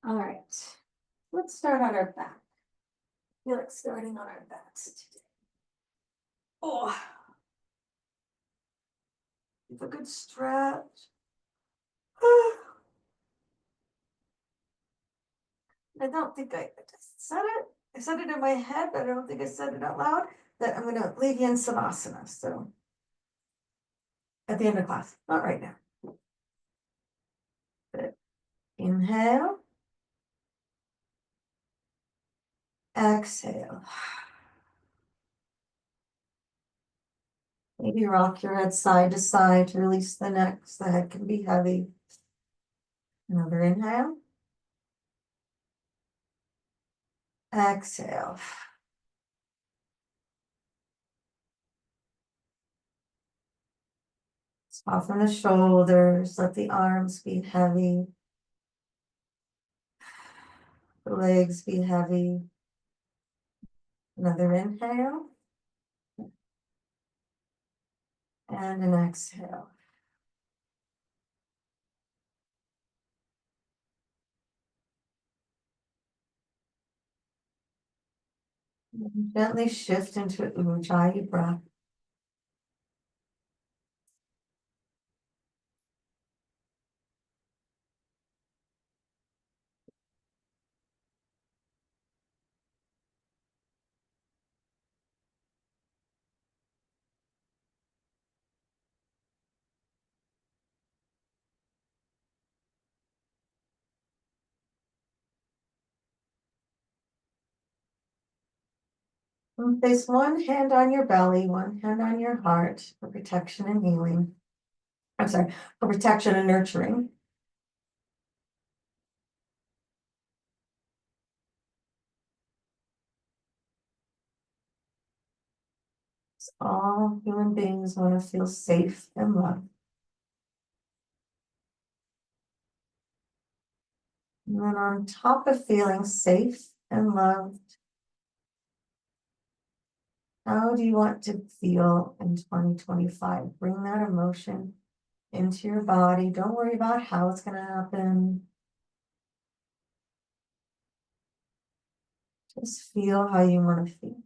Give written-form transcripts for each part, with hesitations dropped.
All right, let's start on our back. I feel like starting on our backs today. Oh, give a good stretch. I don't think I just said it. I said it in my head, but I don't think I said it out loud. That I'm going to leave you in Savasana. So at the end of class, not right now. But inhale, exhale. Maybe rock your head side to side to release the neck. So the head can be heavy. Another inhale. Exhale. Soften the shoulders, let the arms be heavy, the legs be heavy. Another inhale and an exhale. Gently shift into Ujjayi breath. And place one hand on your belly, one hand on your heart for protection and healing. I'm sorry, for protection and nurturing. All human beings want to feel safe and loved. And then on top of feeling safe and loved, how do you want to feel in 2025? Bring that emotion into your body. Don't worry about how it's going to happen. Just feel how you want to feel.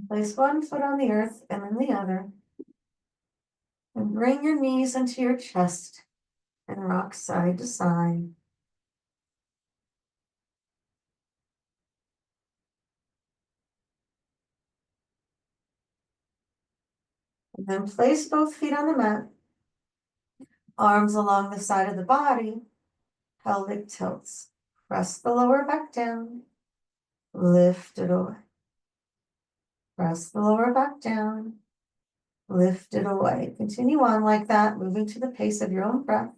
Place one foot on the earth and then the other. And bring your knees into your chest and rock side to side. And then place both feet on the mat. Arms along the side of the body. Pelvic tilts. Press the lower back down. Lift it away. Press the lower back down. Lift it away. Continue on like that, moving to the pace of your own breath.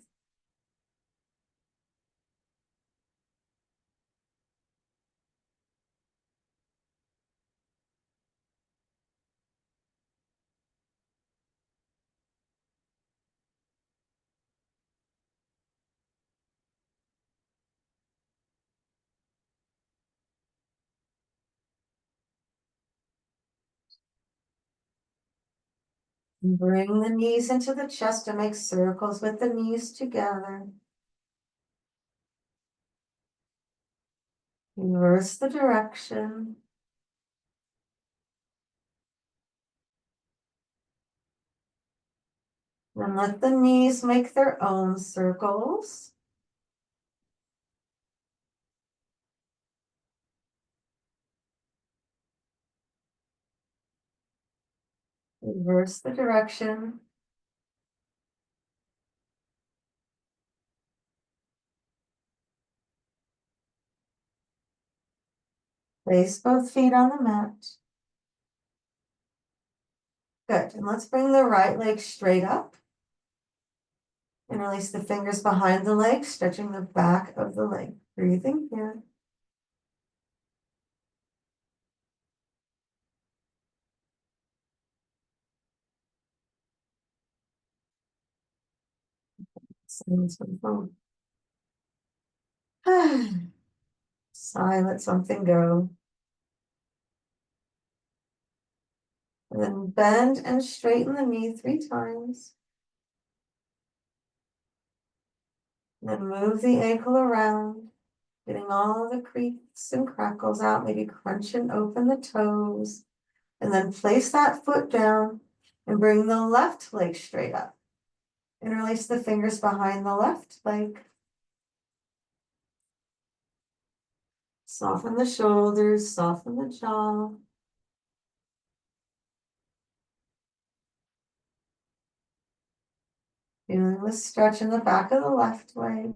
Bring the knees into the chest and make circles with the knees together. Reverse the direction. Then let the knees make their own circles. Reverse the direction. Place both feet on the mat. Good. And let's bring the right leg straight up. And release the fingers behind the leg, stretching the back of the leg. Breathing here. Sigh, let something go. And then bend and straighten the knee 3 times. And then move the ankle around, getting all the creaks and crackles out, maybe crunch and open the toes. And then place that foot down and bring the left leg straight up. And release the fingers behind the left leg. Soften the shoulders, soften the jaw. Feeling the stretch in the back of the left leg.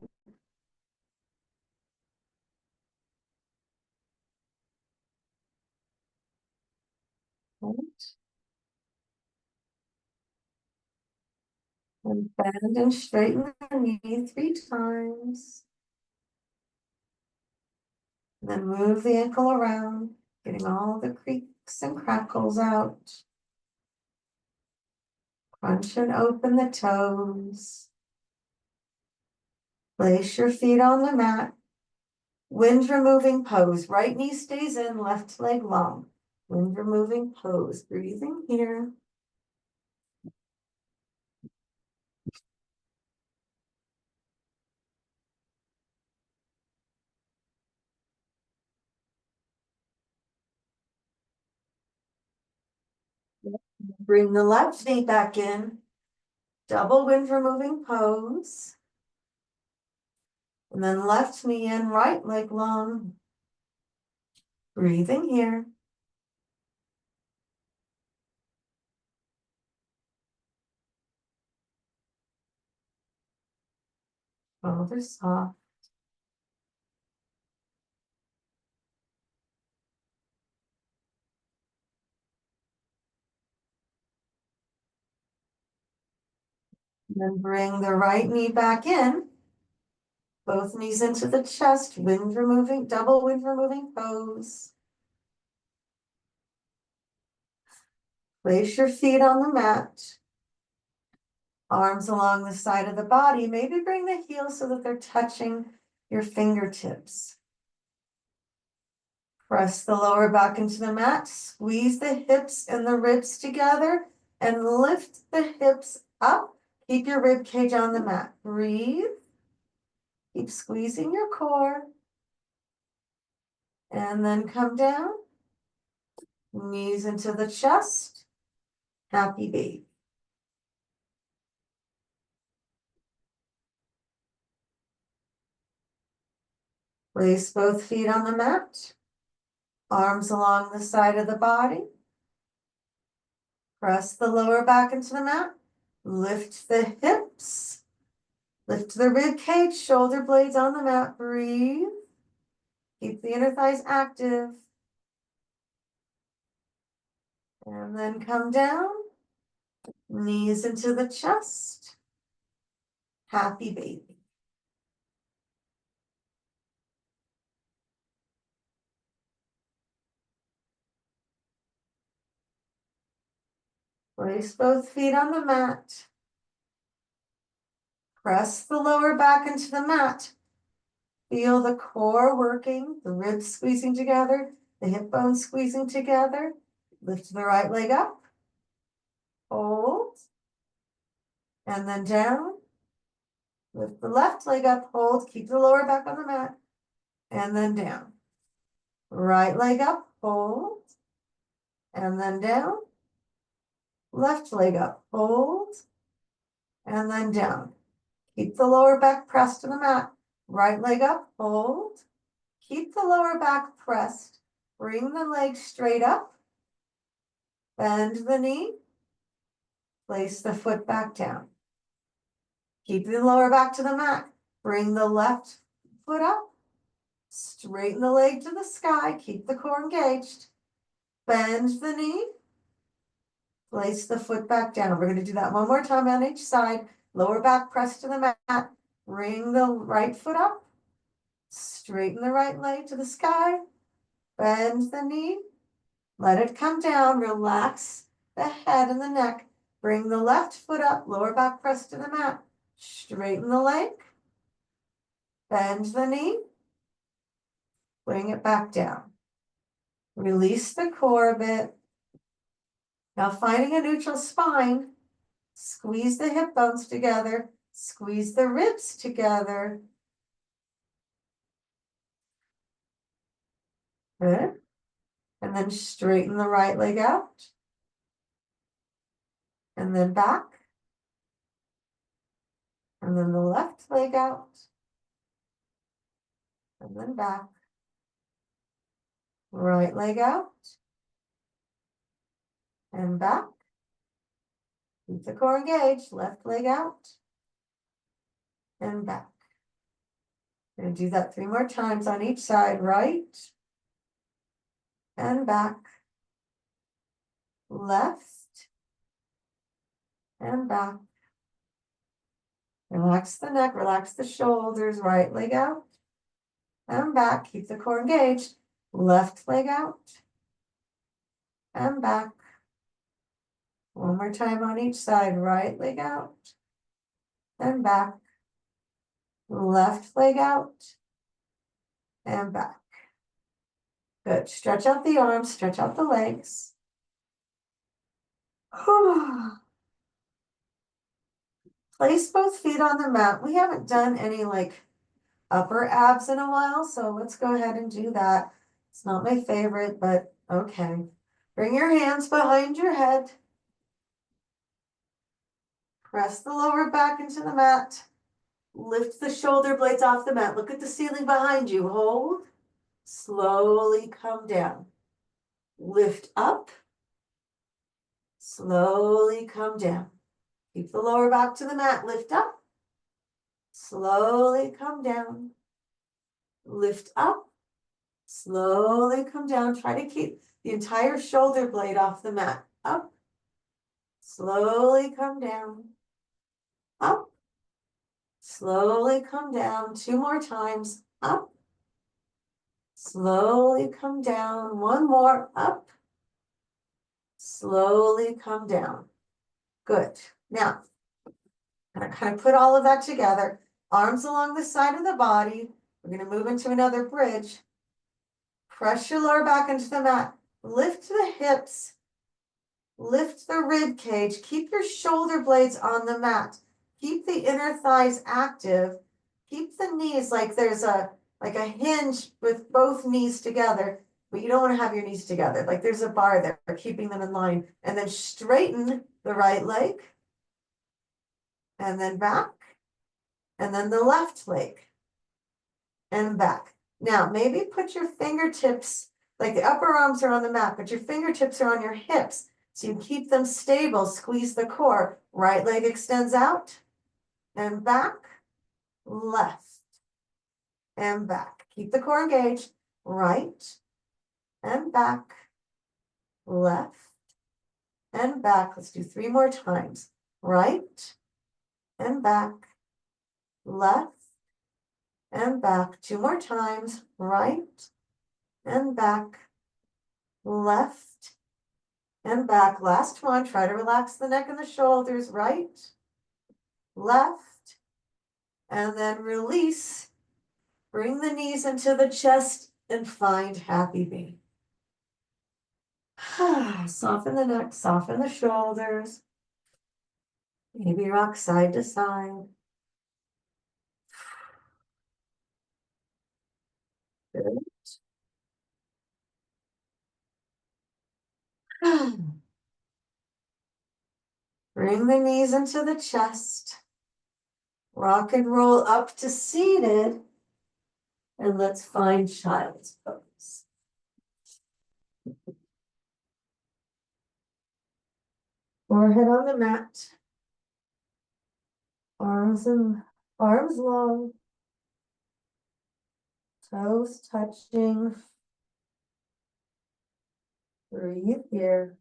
Right. And bend and straighten the knee 3 times. And then move the ankle around, getting all the creaks and crackles out. Crunch and open the toes. Place your feet on the mat. Wind removing pose. Right knee stays in, left leg long. Wind removing pose. Breathing here. Bring the left knee back in. Double wind removing pose. And then left knee in, right leg long. Breathing here. Shoulders soft. And then bring the right knee back in. Both knees into the chest, wind removing, double wind removing pose. Place your feet on the mat. Arms along the side of the body. Maybe bring the heels so that they're touching your fingertips. Press the lower back into the mat. Squeeze the hips and the ribs together and lift the hips up. Keep your rib cage on the mat. Breathe. Keep squeezing your core. And then come down. Knees into the chest. Happy baby. Place both feet on the mat. Arms along the side of the body. Press the lower back into the mat. Lift the hips. Lift the rib cage, shoulder blades on the mat. Breathe. Keep the inner thighs active. And then come down. Knees into the chest. Happy baby. Place both feet on the mat. Press the lower back into the mat. Feel the core working, the ribs squeezing together, the hip bones squeezing together. Lift the right leg up. Hold. And then down. Lift the left leg up, hold, keep the lower back on the mat. And then down. Right leg up, hold. And then down. Left leg up, hold. And then down. Keep the lower back pressed to the mat. Right leg up, hold. Keep the lower back pressed. Bring the leg straight up. Bend the knee. Place the foot back down. Keep the lower back to the mat. Bring the left foot up. Straighten the leg to the sky. Keep the core engaged. Bend the knee. Place the foot back down. We're going to do that one more time on each side. lower back pressed to the mat. Bring the right foot up. Straighten the right leg to the sky. Bend the knee. Let it come down. Relax the head and the neck. Bring the left foot up. Lower back pressed to the mat. Straighten the leg. Bend the knee. Bring it back down. Release the core a bit. Now finding a neutral spine, squeeze the hip bones together, squeeze the ribs together. Good. And then straighten the right leg out. And then back. And then the left leg out. And then back. Right leg out. And back. Keep the core engaged. Left leg out. And back. We're going to do that 3 more times on each side. Right. And back. Left. And back. Relax the neck, relax the shoulders, right leg out. And back, keep the core engaged. Left leg out. And back. One more time on each side, right leg out. And back. Left leg out. And back. Good. Stretch out the arms, stretch out the legs. Place both feet on the mat. We haven't done any like upper abs in a while, so let's go ahead and do that. It's not my favorite, but okay. Bring your hands behind your head. Press the lower back into the mat. Lift the shoulder blades off the mat. Look at the ceiling behind you. Hold. Slowly come down. Lift up. Slowly come down. Keep the lower back to the mat. Lift up. Slowly come down. Lift up. Slowly come down. Try to keep the entire shoulder blade off the mat. Up. Slowly come down. Up. Slowly come down. 2 more times. Up. Slowly come down. 1 more. Up. Slowly come down. Good. Now, I'm going to kind of put all of that together. Arms along the side of the body. We're going to move into another bridge. Press your lower back into the mat. Lift the hips. Lift the rib cage. Keep your shoulder blades on the mat. Keep the inner thighs active. Keep the knees like there's a hinge with both knees together, but you don't want to have your knees together. Like there's a bar there, keeping them in line. And then straighten the right leg. And then back. And then the left leg. And back. Now, maybe put your fingertips, like the upper arms are on the mat, but your fingertips are on your hips. So you keep them stable, squeeze the core. Right leg extends out. And back. Left. And back. Keep the core engaged. Right. And back. Left. And back. Let's do 3 more times. Right. And back. Left. And back. 2 more times. Right. And back. Left. And back. Last one. Try to relax the neck and the shoulders. Right. Left. And then release. Bring the knees into the chest and find happy being. Soften the neck, soften the shoulders. Maybe rock side to side. Good. Bring the knees into the chest. Rock and roll up to seated. And let's find child's pose. Forehead on the mat. Arms long. Toes touching. Breathe here.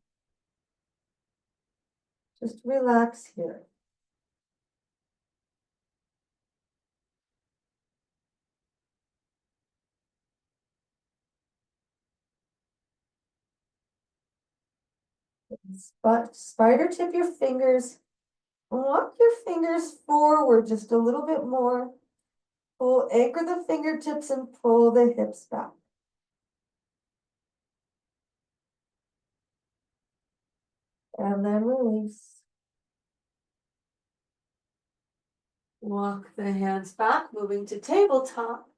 Just relax here. But spider tip your fingers. Walk your fingers forward just a little bit more. Pull, anchor the fingertips and pull the hips back. And then release. Walk the hands back, moving to tabletop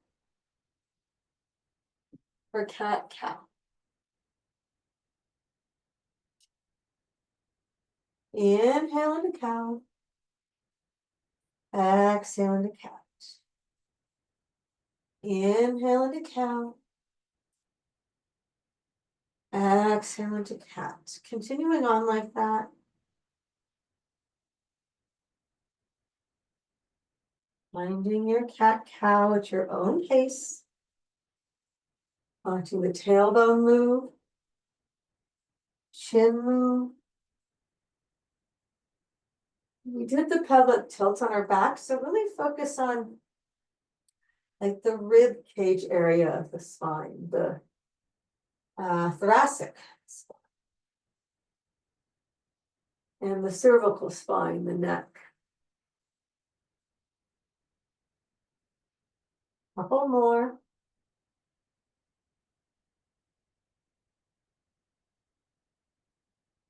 for cat-cow. Inhale into cow. Exhale into cat. Inhale into cow. Exhale into cat. Continuing on like that. Finding your cat-cow at your own pace. Watching the tailbone move. Chin move. We did the pelvic tilt on our back, so really focus on like the rib cage area of the spine, the thoracic spine, and the cervical spine, the neck. Couple more.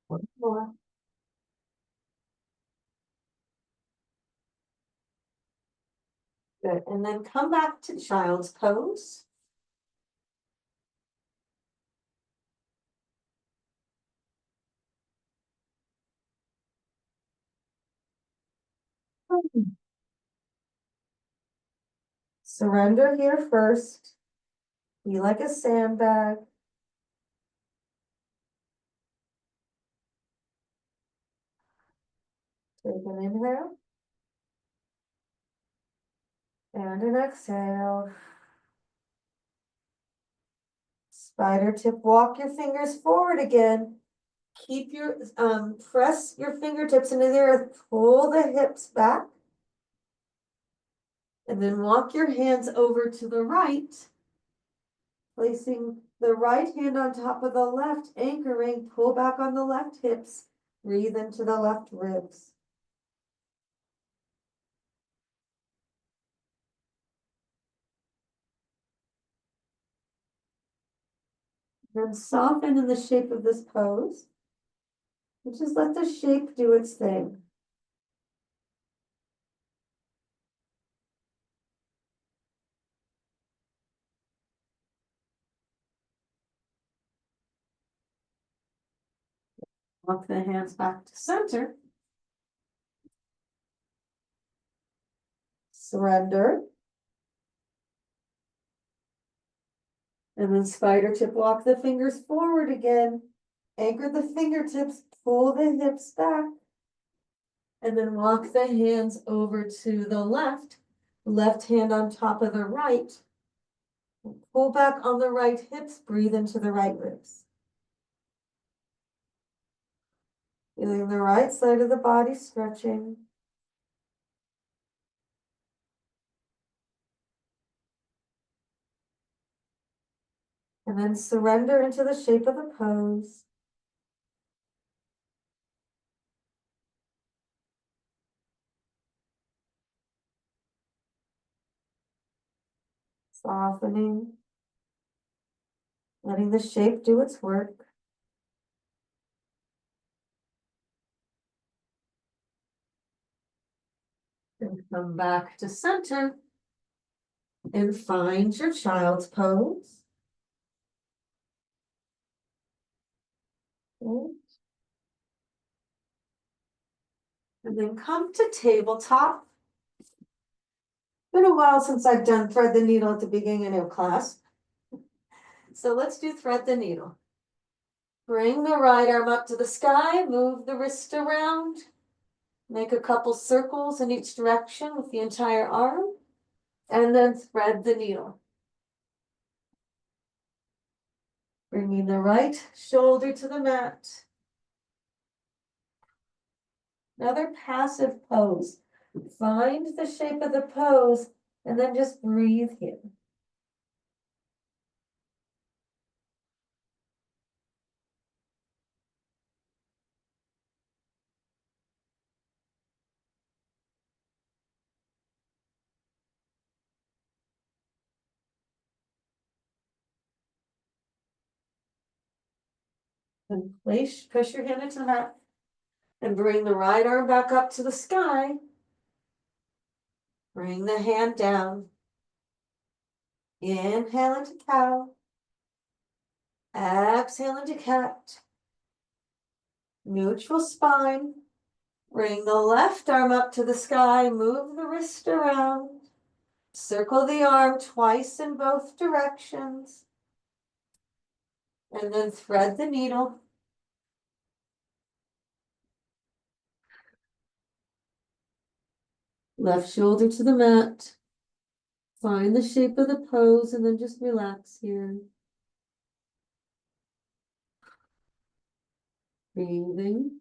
One more. Good, and then come back to child's pose. Surrender here first. Be like a sandbag. Take an inhale. And an exhale. Spider tip, walk your fingers forward again. Keep your, press your fingertips into the earth, pull the hips back. And then walk your hands over to the right, placing the right hand on top of the left, anchoring, pull back on the left hips, breathe into the left ribs. Then soften in the shape of this pose, and just let the shape do its thing. Walk the hands back to center. Surrender. And then spider tip, walk the fingers forward again. Anchor the fingertips, pull the hips back. And then walk the hands over to the left hand on top of the right. Pull back on the right hips, breathe into the right ribs. Feeling the right side of the body stretching. And then surrender into the shape of the pose. Softening. Letting the shape do its work. And come back to center. And find your child's pose. Okay. And then come to tabletop. Been a while since I've done thread the needle at the beginning of class. So let's do thread the needle. Bring the right arm up to the sky, move the wrist around. Make a couple circles in each direction with the entire arm. And then thread the needle. Bringing the right shoulder to the mat. Another passive pose. Find the shape of the pose and then just breathe here. And push your hand into the mat. And bring the right arm back up to the sky. Bring the hand down. Inhale into cow. Exhale into cat. Neutral spine. Bring the left arm up to the sky. Move the wrist around. Circle the arm twice in both directions. And then thread the needle. Left shoulder to the mat. Find the shape of the pose and then just relax here. Breathing.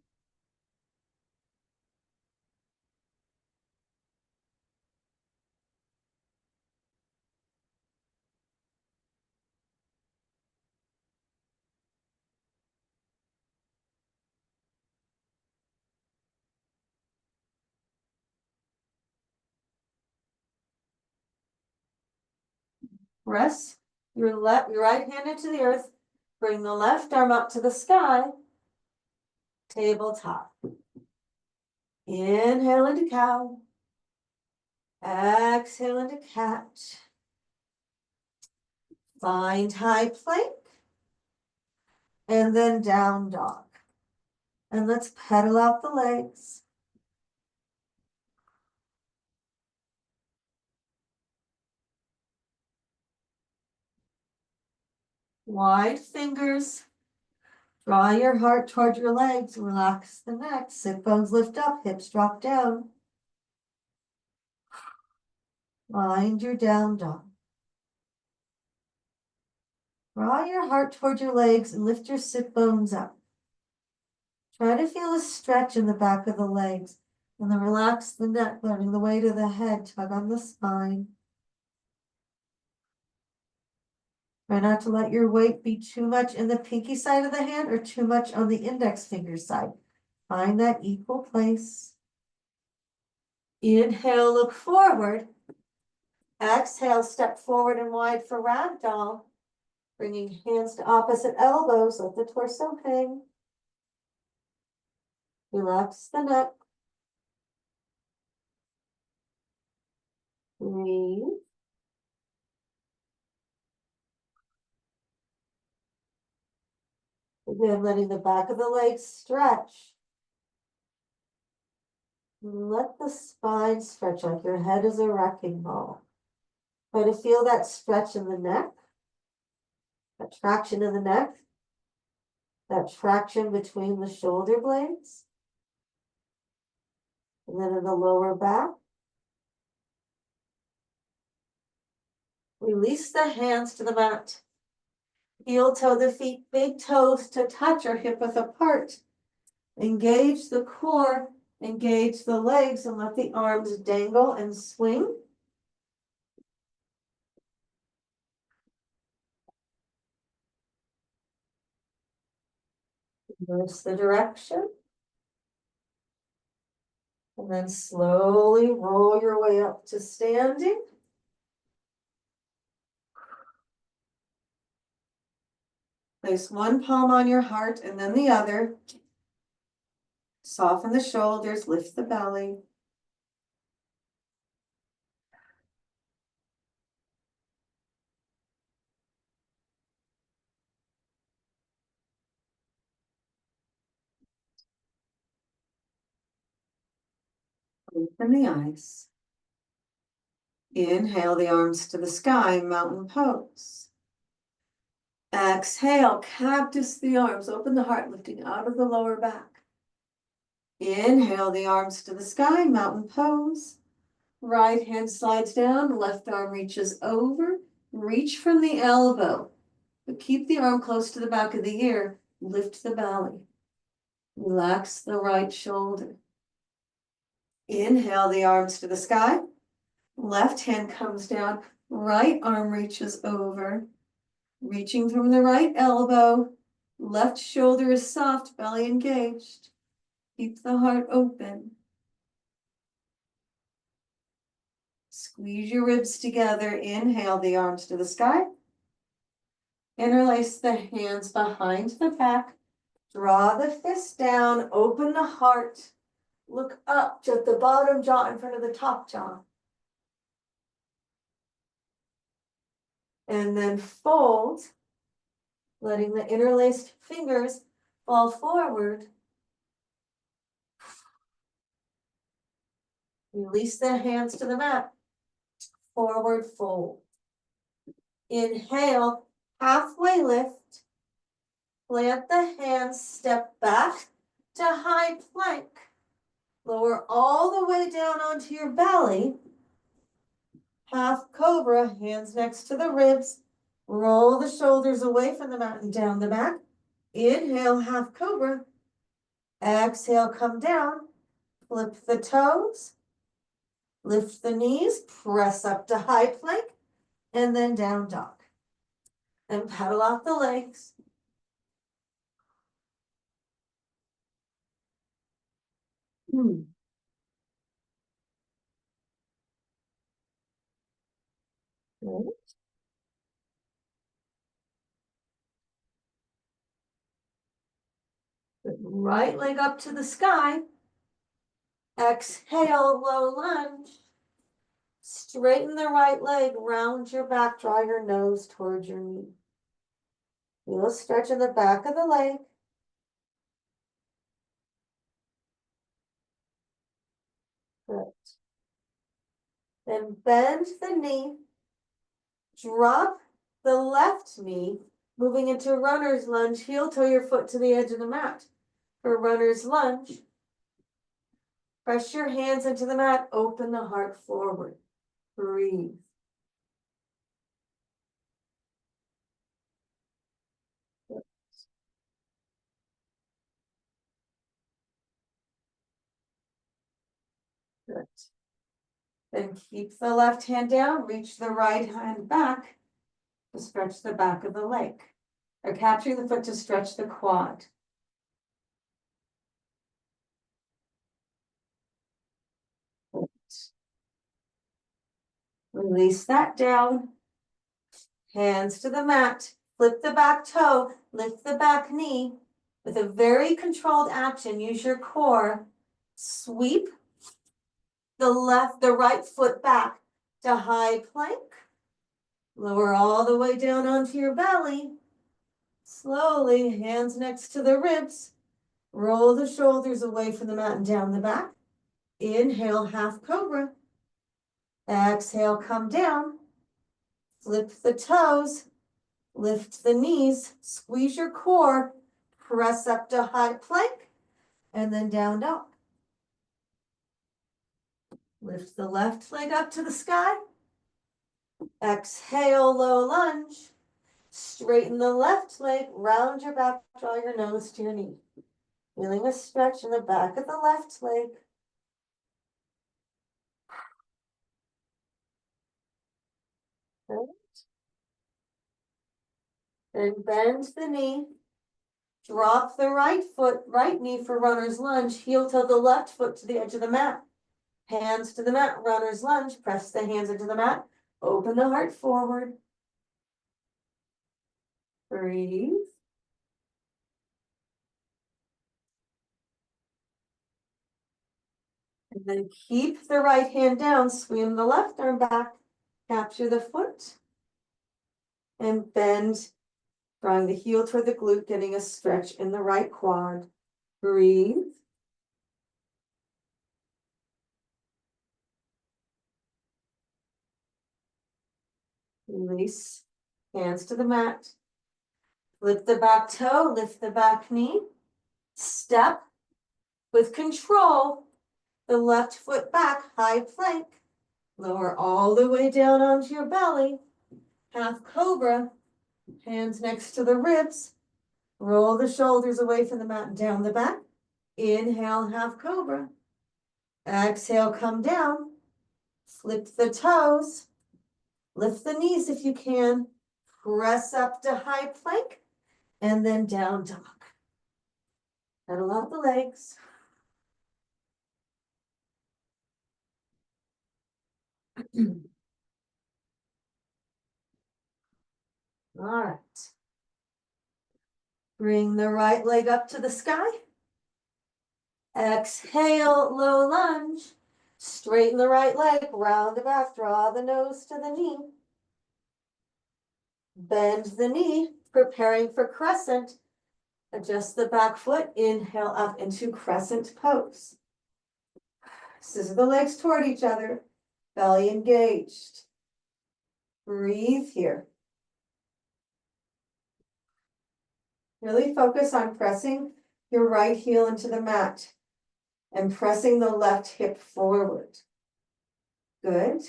Press your right hand into the earth. Bring the left arm up to the sky. Tabletop. Inhale into cow. Exhale into cat. Find high plank. And then down dog. And let's pedal out the legs. Wide fingers. Draw your heart toward your legs. Relax the neck. Sit bones lift up. Hips drop down. Find your down dog. Draw your heart toward your legs and lift your sit bones up. Try to feel a stretch in the back of the legs and then relax the neck, letting the weight of the head tug on the spine. Try not to let your weight be too much in the pinky side of the hand or too much on the index finger side. Find that equal place. Inhale, look forward. Exhale, step forward and wide for ragdoll. Bringing hands to opposite elbows, let the torso hang. Relax the neck. Breathe. Again, letting the back of the legs stretch. Let the spine stretch like your head is a wrecking ball. Try to feel that stretch in the neck, that traction in the neck, that traction between the shoulder blades, and then in the lower back. Release the hands to the mat. Heel toe the feet, big toes to touch or hip width apart. Engage the core, engage the legs, and let the arms dangle and swing. Reverse the direction. And then slowly roll your way up to standing. Place one palm on your heart and then the other. Soften the shoulders, lift the belly. Open the eyes. Inhale the arms to the sky, mountain pose. Exhale, cactus the arms, open the heart, lifting out of the lower back. Inhale the arms to the sky, mountain pose. Right hand slides down, left arm reaches over. Reach from the elbow, but keep the arm close to the back of the ear. Lift the belly. Relax the right shoulder. Inhale the arms to the sky. Left hand comes down, right arm reaches over. Reaching from the right elbow, left shoulder is soft, belly engaged. Keep the heart open. Squeeze your ribs together. Inhale the arms to the sky. Interlace the hands behind the back. Draw the fist down, open the heart, look up at the bottom jaw in front of the top jaw. And then fold, letting the interlaced fingers fall forward. Release the hands to the mat. Forward fold. Inhale, halfway lift. Plant the hands, step back to high plank. Lower all the way down onto your belly. Half cobra, hands next to the ribs. Roll the shoulders away from the mat and down the back. Inhale, half cobra. Exhale, come down. Flip the toes. Lift the knees, press up to high plank, and then down dog. And paddle out the legs. Good. Right leg up to the sky. Exhale, low lunge. Straighten the right leg, round your back, draw your nose towards your knee. Feel a stretch in the back of the leg. Good. Then bend the knee. Drop the left knee, moving into runner's lunge. Heel toe your foot to the edge of the mat. For runner's lunge, press your hands into the mat, open the heart forward. Breathe. Good. Then keep the left hand down, reach the right hand back to stretch the back of the leg. Or capturing the foot to stretch the quad. Good. Release that down. Hands to the mat. Flip the back toe, lift the back knee. With a very controlled action, use your core. Sweep the right foot back to high plank. Lower all the way down onto your belly. Slowly, hands next to the ribs. Roll the shoulders away from the mat and down the back. Inhale, half cobra. Exhale, come down. Flip the toes. Lift the knees. Squeeze your core. Press up to high plank. And then down dog. Lift the left leg up to the sky. Exhale, low lunge. Straighten the left leg, round your back, draw your nose to your knee. Feeling a stretch in the back of the left leg. Good. Then bend the knee. Drop the right knee for runner's lunge. Heel toe the left foot to the edge of the mat. Hands to the mat, runner's lunge. Press the hands into the mat. Open the heart forward. Breathe. And then keep the right hand down. Swing the left arm back. Capture the foot. And bend. Drawing the heel toward the glute, getting a stretch in the right quad. Breathe. Release. Hands to the mat. Lift the back toe, lift the back knee. Step with control. The left foot back, high plank. Lower all the way down onto your belly. Half cobra. Hands next to the ribs. Roll the shoulders away from the mat and down the back. Inhale, half cobra. Exhale, come down. Flip the toes. Lift the knees if you can. Press up to high plank. And then down dog. Pedal out the legs. All right. Bring the right leg up to the sky. Exhale, low lunge. Straighten the right leg, round the back, draw the nose to the knee. Bend the knee, preparing for crescent. Adjust the back foot, inhale up into crescent pose. Scissor the legs toward each other, belly engaged. Breathe here. Really focus on pressing your right heel into the mat and pressing the left hip forward. Good.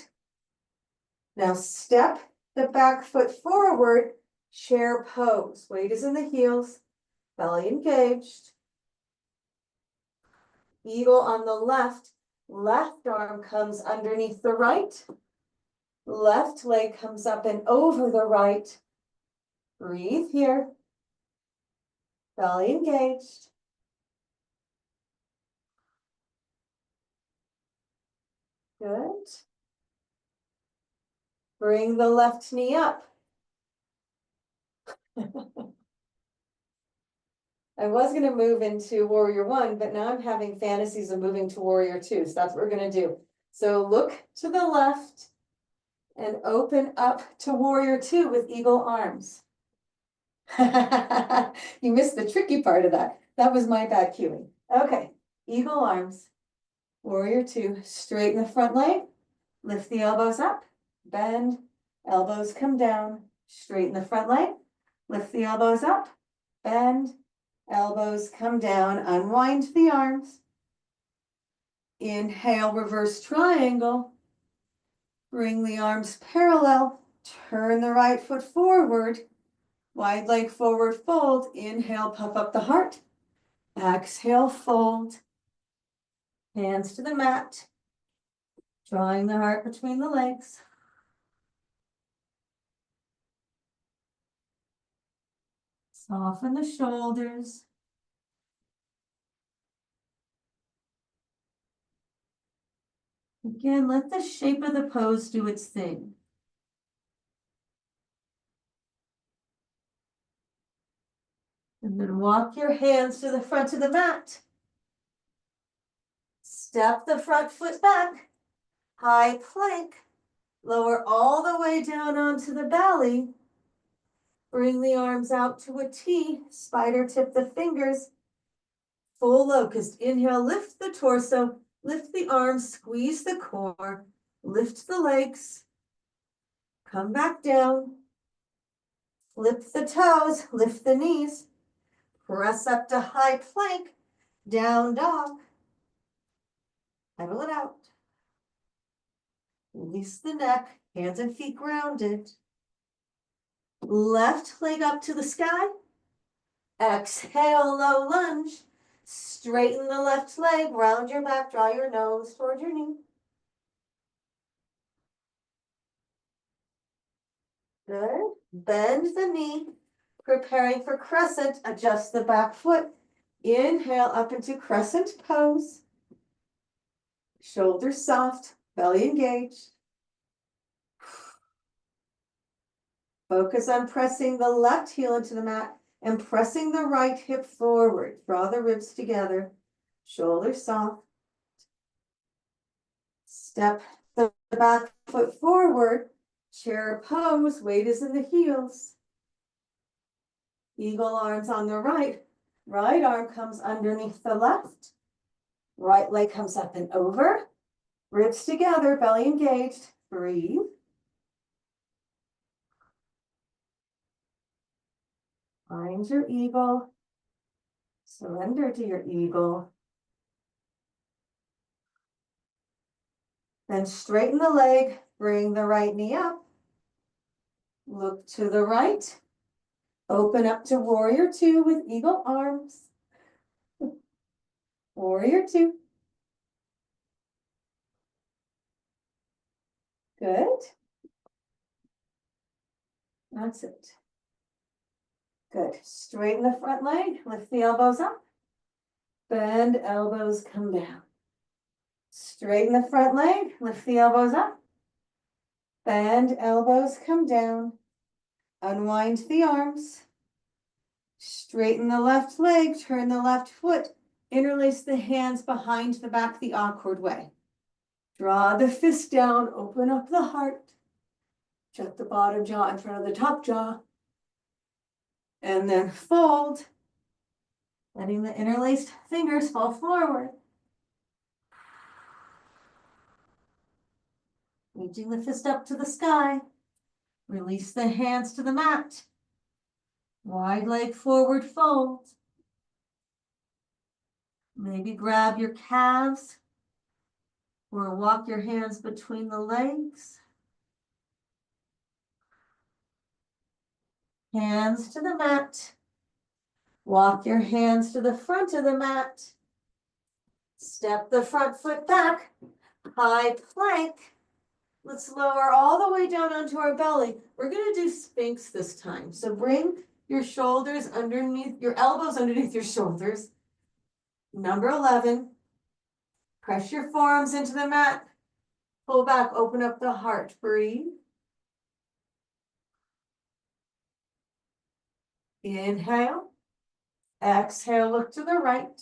Now step the back foot forward, chair pose. Weight is in the heels, belly engaged. Eagle on the left, left arm comes underneath the right. Left leg comes up and over the right. Breathe here. Belly engaged. Good. Bring the left knee up. I was going to move into warrior one, but now I'm having fantasies of moving to warrior two. So that's what we're going to do. So look to the left and open up to warrior two with eagle arms. You missed the tricky part of that. That was my bad cueing. Okay, eagle arms, warrior two, straighten the front leg, lift the elbows up, bend, elbows come down, straighten the front leg, lift the elbows up, bend, elbows come down, unwind the arms. Inhale, reverse triangle. Bring the arms parallel, turn the right foot forward, wide leg forward fold. Inhale, puff up the heart. Exhale, fold. Hands to the mat, drawing the heart between the legs. Soften the shoulders. Again, let the shape of the pose do its thing. And then walk your hands to the front of the mat. Step the front foot back. High plank. Lower all the way down onto the belly. Bring the arms out to a T. Spider tip the fingers. Full locust. Inhale, lift the torso. Lift the arms, squeeze the core. Lift the legs. Come back down. Flip the toes. Lift the knees. Press up to high plank. Down dog. Pedal it out. Release the neck. Hands and feet grounded. Left leg up to the sky. Exhale, low lunge. Straighten the left leg, round your back, draw your nose toward your knee. Good. Bend the knee, preparing for crescent. Adjust the back foot. Inhale up into crescent pose. Shoulders soft, belly engaged. Focus on pressing the left heel into the mat and pressing the right hip forward. Draw the ribs together. Shoulders soft. Step the back foot forward. Chair pose. Weight is in the heels. Eagle arms on the right. Right arm comes underneath the left. Right leg comes up and over. Ribs together, belly engaged. Breathe. Find your eagle. Surrender to your eagle. Then straighten the leg. Bring the right knee up. Look to the right. Open up to warrior two with eagle arms. Warrior two. Good. That's it. Good. Straighten the front leg. Lift the elbows up. Bend, elbows come down. Straighten the front leg. Lift the elbows up. Bend, elbows come down. Unwind the arms. Straighten the left leg, turn the left foot, interlace the hands behind the back the awkward way. Draw the fist down, open up the heart. Jut the bottom jaw in front of the top jaw. And then fold, letting the interlaced fingers fall forward. Reaching the fist up to the sky. Release the hands to the mat. Wide leg forward fold. Maybe grab your calves or walk your hands between the legs. Hands to the mat. Walk your hands to the front of the mat. Step the front foot back. High plank. Let's lower all the way down onto our belly. We're going to do Sphinx this time. So bring your shoulders underneath, your elbows underneath your shoulders. Number 11. Press your forearms into the mat. Pull back, open up the heart. Breathe. Inhale. Exhale, look to the right.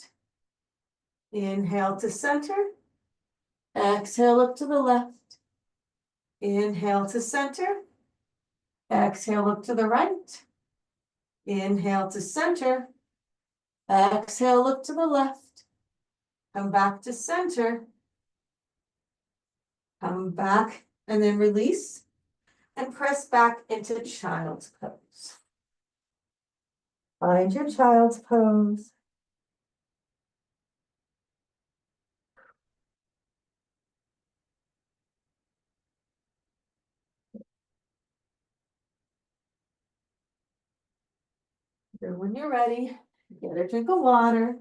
Inhale to center. Exhale, look to the left. Inhale to center. Exhale, look to the right. Inhale to center. Exhale, look to the left. Come back to center. Come back and then release and press back into child's pose. Find your child's pose. And when you're ready, get a drink of water.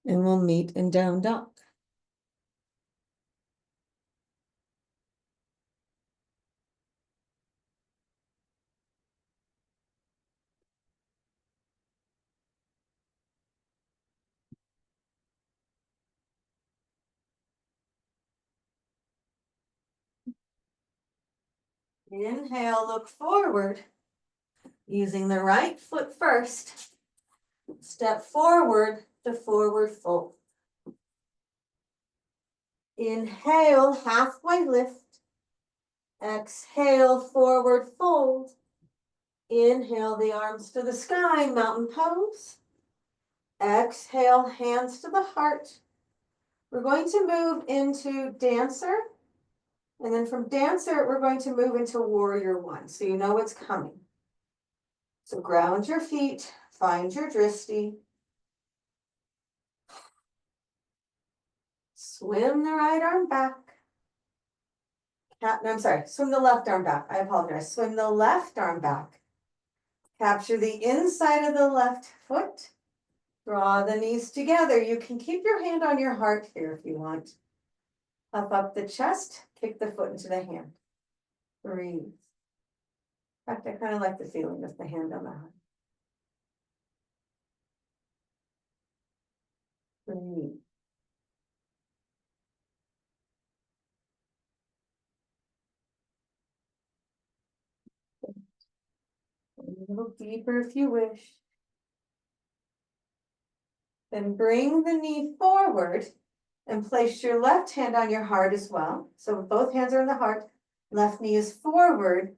And we'll meet in down dog. Inhale, look forward. Using the right foot first. Step forward to forward fold. Inhale, halfway lift. Exhale, forward fold. Inhale, the arms to the sky, mountain pose. Exhale, hands to the heart. We're going to move into dancer. And then from dancer, we're going to move into warrior one. So you know what's coming. So ground your feet, find your drishti. Swim the right arm back. Swim the left arm back. I apologize. Swim the left arm back. Capture the inside of the left foot. Draw the knees together. You can keep your hand on your heart here if you want. Up the chest, kick the foot into the hand. Breathe. In fact, I kind of like the feeling of the hand on the heart. Breathe. A little deeper if you wish. Then bring the knee forward and place your left hand on your heart as well. So both hands are on the heart. Left knee is forward.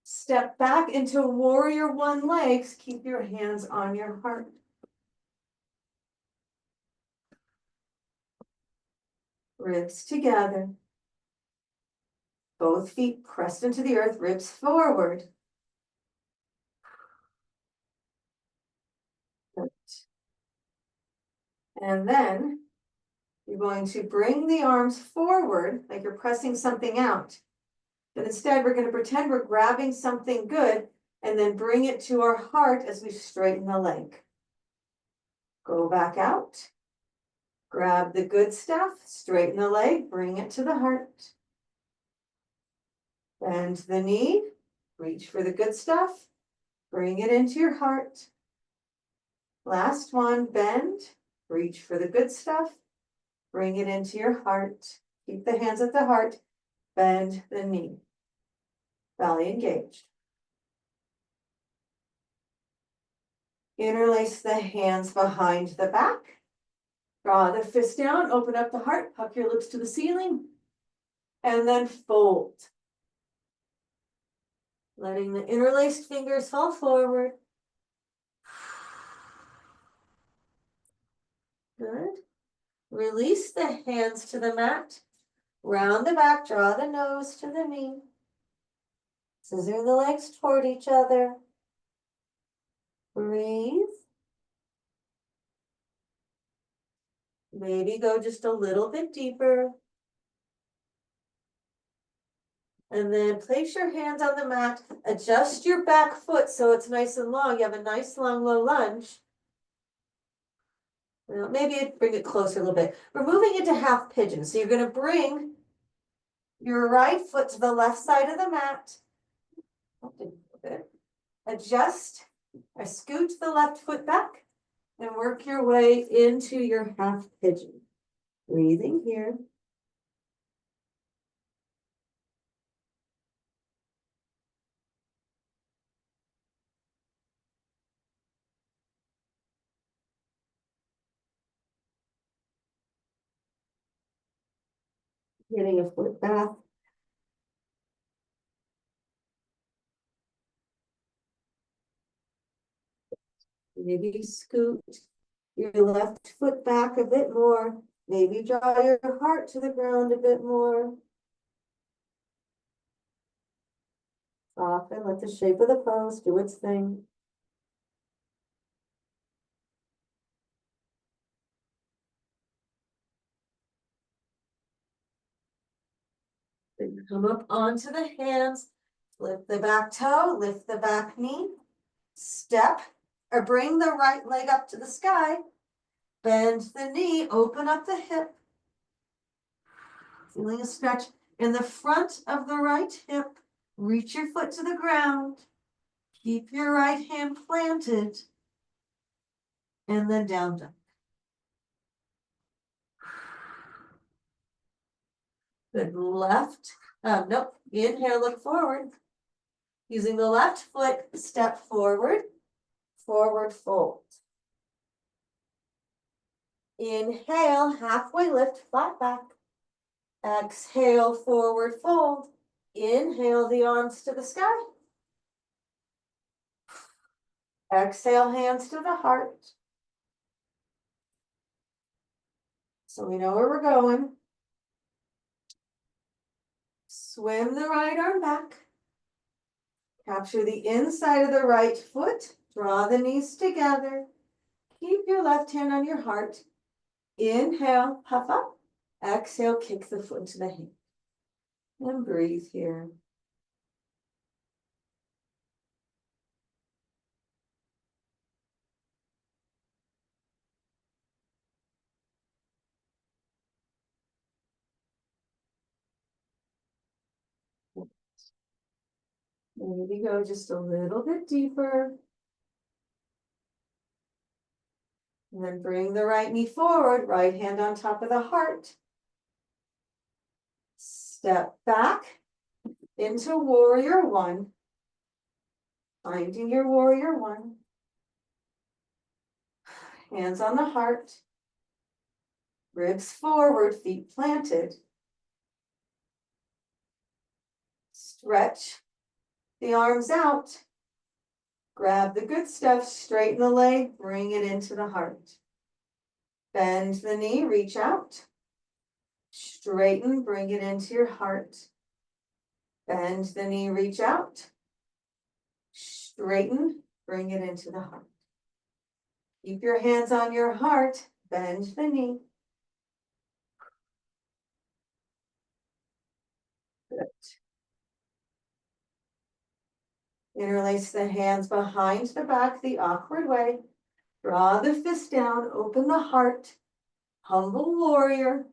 Step back into warrior one legs. Keep your hands on your heart. Ribs together. Both feet pressed into the earth, ribs forward. And then you're going to bring the arms forward like you're pressing something out. But instead, we're going to pretend we're grabbing something good and then bring it to our heart as we straighten the leg. Go back out. Grab the good stuff, straighten the leg, bring it to the heart. Bend the knee, reach for the good stuff, bring it into your heart. Last one, bend, reach for the good stuff, bring it into your heart. Keep the hands at the heart, bend the knee. belly engaged. Interlace the hands behind the back. Draw the fist down, open up the heart, puck your lips to the ceiling, and then fold. Letting the interlaced fingers fall forward. Good. Release the hands to the mat. Round the back, draw the nose to the knee. Scissor the legs toward each other. Breathe. Maybe go just a little bit deeper. And then place your hands on the mat. Adjust your back foot so it's nice and long. You have a nice long low lunge. Well, maybe bring it closer a little bit. We're moving into half pigeon. So you're going to bring your right foot to the left side of the mat. Adjust or scoot the left foot back and work your way into your half pigeon. Breathing here. Getting a foot bath. Maybe scoot your left foot back a bit more. Maybe draw your heart to the ground a bit more. Soften, let the shape of the pose do its thing. Then come up onto the hands. Lift the back toe, lift the back knee. Step or bring the right leg up to the sky. Bend the knee, open up the hip. Feeling a stretch in the front of the right hip. Reach your foot to the ground. Keep your right hand planted. And then down dog. Good. Left. Nope. Inhale, look forward. Using the left foot, step forward. Forward fold. Inhale, halfway lift, flat back. Exhale, forward fold. Inhale the arms to the sky. Exhale, hands to the heart. So we know where we're going. Swim the right arm back. Capture the inside of the right foot. Draw the knees together. Keep your left hand on your heart. Inhale, puff up. Exhale, kick the foot to the hand. And breathe here. Maybe go just a little bit deeper. And then bring the right knee forward, right hand on top of the heart. Step back into warrior one. Finding your warrior one. Hands on the heart. Ribs forward, feet planted. Stretch the arms out. Grab the good stuff, straighten the leg, bring it into the heart. Bend the knee, reach out. Straighten, bring it into your heart. Bend the knee, reach out. Straighten, bring it into the heart. Keep your hands on your heart, bend the knee. Good. Interlace the hands behind the back the awkward way. Draw the fist down, open the heart. Humble warrior.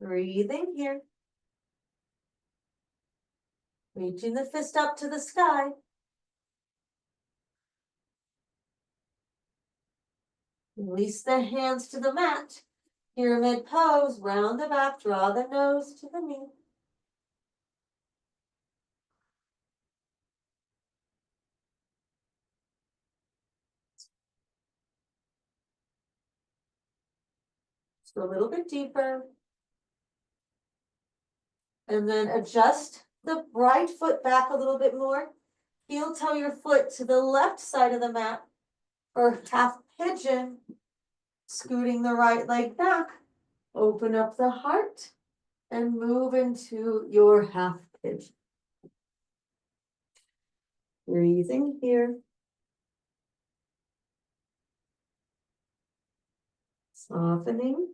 Breathing here. Reaching the fist up to the sky. Release the hands to the mat. Pyramid pose, round the back, draw the nose to the knee. Just a little bit deeper. And then adjust the right foot back a little bit more. Heel toe your foot to the left side of the mat or half pigeon, scooting the right leg back. Open up the heart and move into your half pigeon. Breathing here. Softening.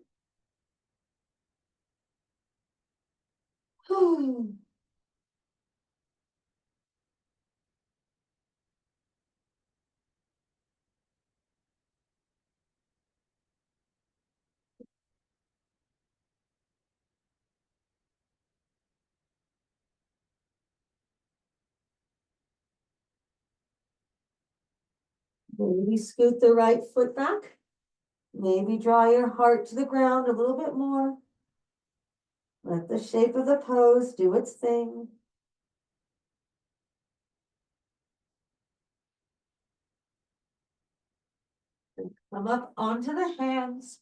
Maybe scoot the right foot back. Maybe draw your heart to the ground a little bit more. Let the shape of the pose do its thing. And come up onto the hands.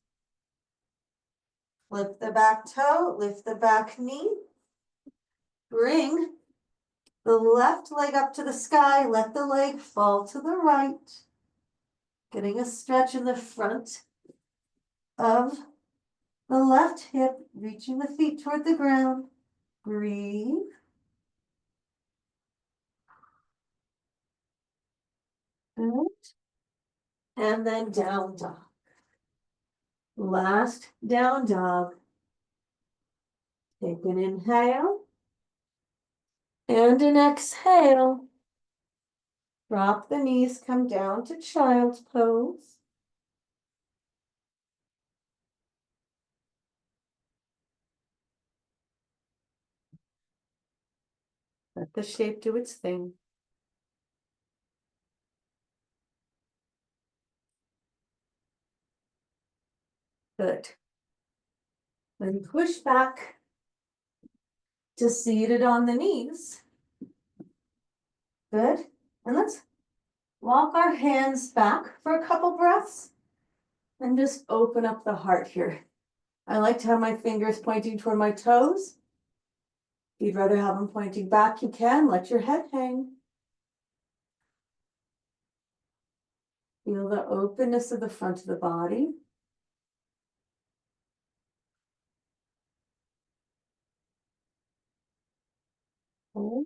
Flip the back toe, lift the back knee. Bring the left leg up to the sky. Let the leg fall to the right. Getting a stretch in the front of the left hip, reaching the feet toward the ground. Breathe. Good. And then down dog. Last down dog. Take an inhale and an exhale. Drop the knees, come down to child's pose. Let the shape do its thing. Good. Then push back to seated on the knees. Good. And let's walk our hands back for a couple breaths and just open up the heart here. I like to have my fingers pointing toward my toes. If you'd rather have them pointing back, you can. Let your head hang. Feel the openness of the front of the body. Hold.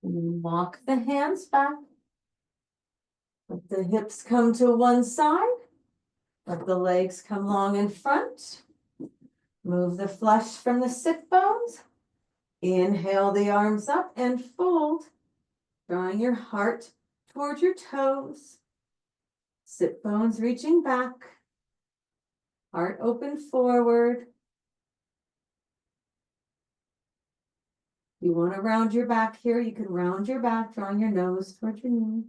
And then walk the hands back. Let the hips come to one side. Let the legs come long in front. Move the flesh from the sit bones. Inhale the arms up and fold, drawing your heart toward your toes. Sit bones reaching back. Heart open forward. You want to round your back here, you can round your back, drawing your nose towards your knee.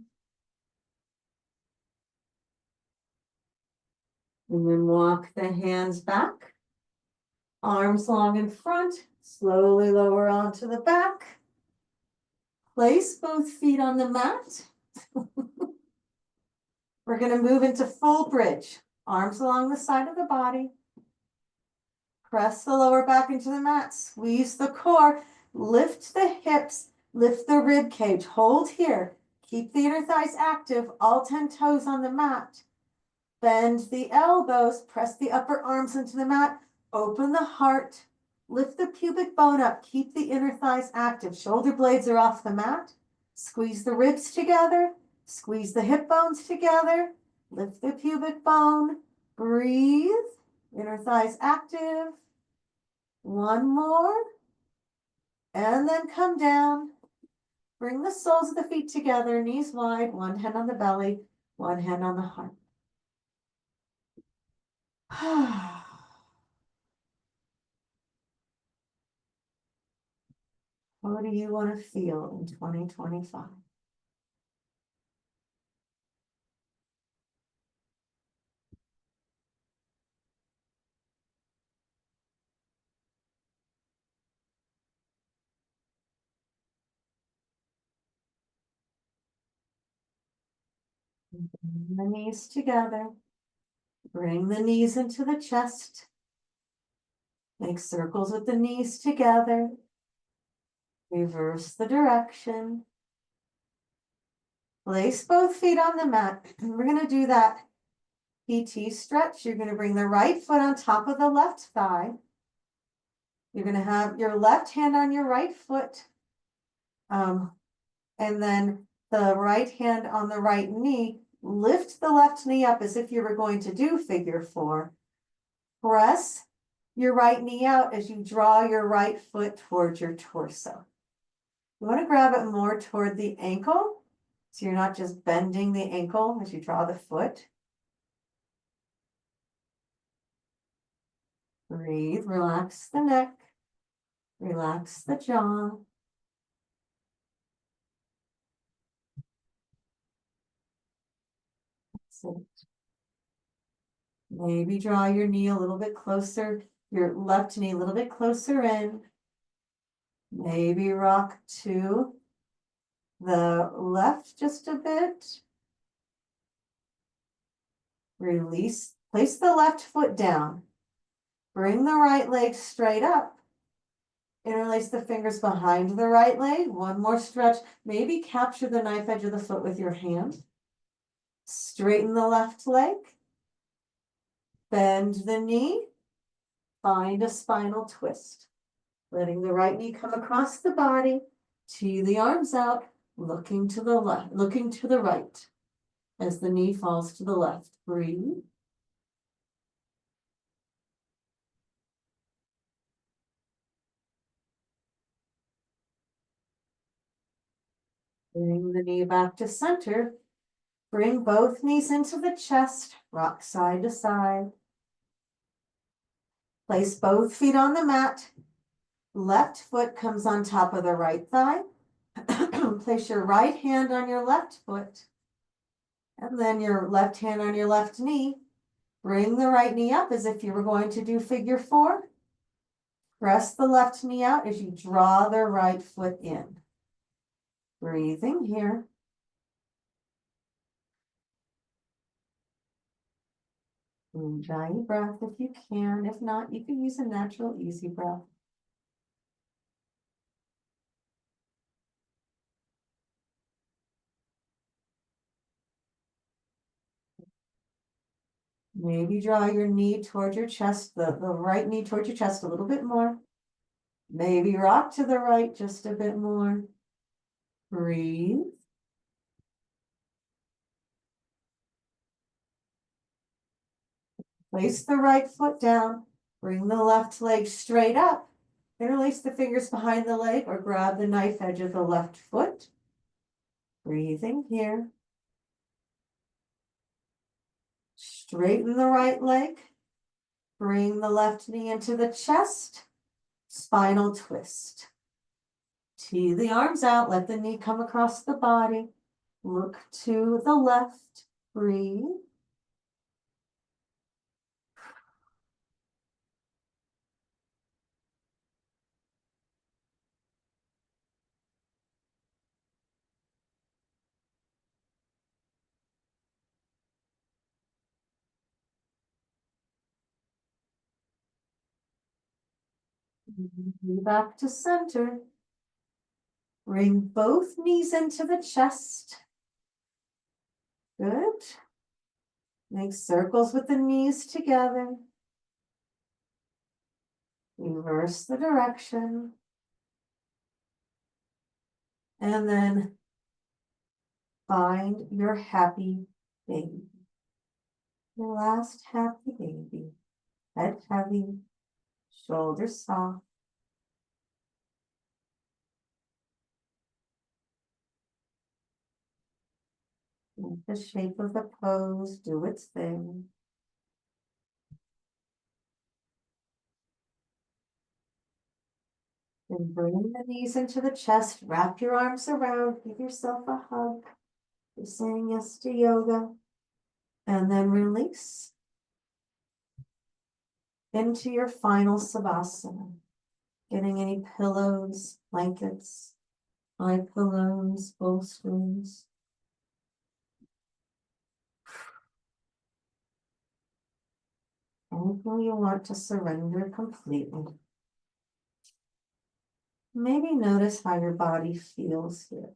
And then walk the hands back. Arms long in front, slowly lower onto the back. Place both feet on the mat. We're going to move into full bridge. Arms along the side of the body. Press the lower back into the mat. Squeeze the core. Lift the hips. Lift the rib cage. Hold here. Keep the inner thighs active. All 10 toes on the mat. Bend the elbows. Press the upper arms into the mat. Open the heart. Lift the pubic bone up. Keep the inner thighs active. Shoulder blades are off the mat. Squeeze the ribs together. Squeeze the hip bones together. Lift the pubic bone. Breathe. Inner thighs active. One more. And then come down. Bring the soles of the feet together, knees wide, one hand on the belly, one hand on the heart. How do you want to feel in 2025? Bring the knees together. Bring the knees into the chest. Make circles with the knees together. Reverse the direction. Place both feet on the mat. We're going to do that PT stretch. You're going to bring the right foot on top of the left thigh. You're going to have your left hand on your right foot. And then the right hand on the right knee. Lift the left knee up as if you were going to do figure 4. Press your right knee out as you draw your right foot towards your torso. You want to grab it more toward the ankle, so you're not just bending the ankle as you draw the foot. Breathe, relax the neck, relax the jaw. That's it. Maybe draw your knee a little bit closer, your left knee a little bit closer in. Maybe rock to the left just a bit. Release, place the left foot down. Bring the right leg straight up. Interlace the fingers behind the right leg. One more stretch. Maybe capture the knife edge of the foot with your hand. Straighten the left leg. Bend the knee. Find a spinal twist. Letting the right knee come across the body. Tee the arms out, looking to the left, looking to the right. As the knee falls to the left. Breathe. Bring the knee back to center. Bring both knees into the chest. Rock side to side. Place both feet on the mat. Left foot comes on top of the right thigh. Place your right hand on your left foot. And then your left hand on your left knee. Bring the right knee up as if you were going to do figure 4. Press the left knee out as you draw the right foot in. Breathing here. Enjoy your breath if you can. If not, you can use a natural, easy breath. Maybe draw your knee towards your chest, the right knee towards your chest a little bit more. Maybe rock to the right just a bit more. Breathe. Place the right foot down. Bring the left leg straight up. Interlace the fingers behind the leg or grab the knife edge of the left foot. Breathing here. Straighten the right leg. Bring the left knee into the chest. Spinal twist. Tee the arms out. Let the knee come across the body. Look to the left. Breathe. Back to center. Bring both knees into the chest. Good. Make circles with the knees together. Reverse the direction. And then find your happy baby. Your last happy baby. Head heavy, shoulders soft. Let the shape of the pose do its thing. And bring the knees into the chest. Wrap your arms around. Give yourself a hug. You're saying yes to yoga. And then release into your final savasana. Getting any pillows, blankets, eye pillows, bolsters. who you want to surrender completely. Maybe notice how your body feels here.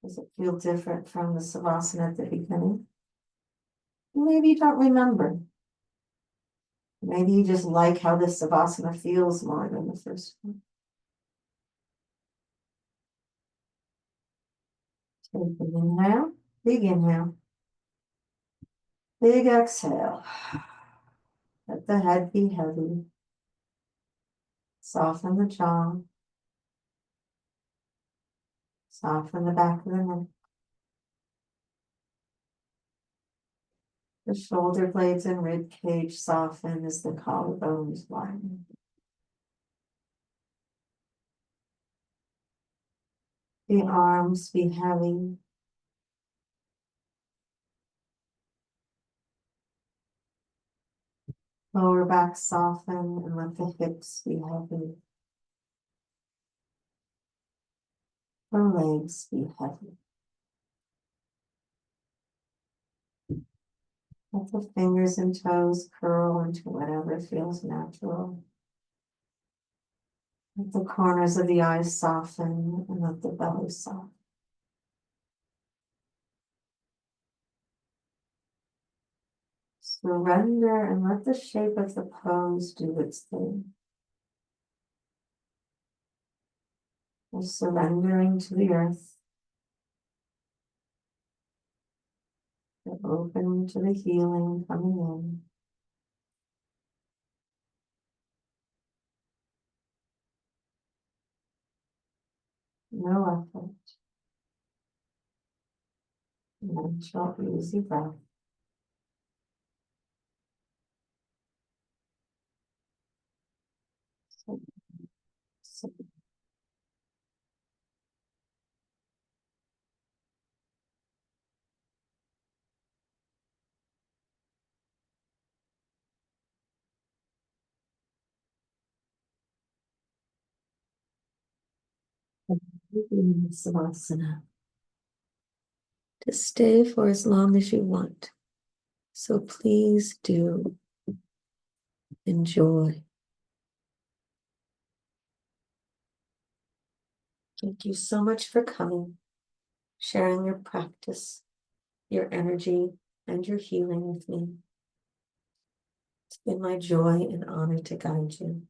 Does it feel different from the Savasana at the beginning? Maybe you don't remember. Maybe you just like how this Savasana feels more than the first one. Take an inhale, big inhale, big exhale. Let the head be heavy. Soften the jaw. Soften the back of the neck. The shoulder blades and rib cage soften as the collarbones widen. The arms be heavy. Lower back soften and let the hips be heavy. The legs be heavy. Let the fingers and toes curl into whatever feels natural. Let the corners of the eyes soften and let the belly soften. Surrender and let the shape of the pose do its thing. We're surrendering to the earth. We're open to the healing coming in. No effort. Natural, easy breath. So, Savasana. To stay for as long as you want. So please do enjoy. Thank you so much for coming, sharing your practice, your energy, and your healing with me. It's been my joy and honor to guide you.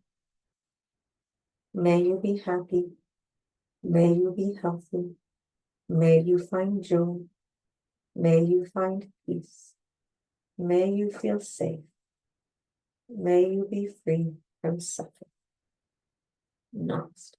May you be happy. May you be healthy. May you find joy. May you find peace. May you feel safe. May you be free from suffering. Namaste.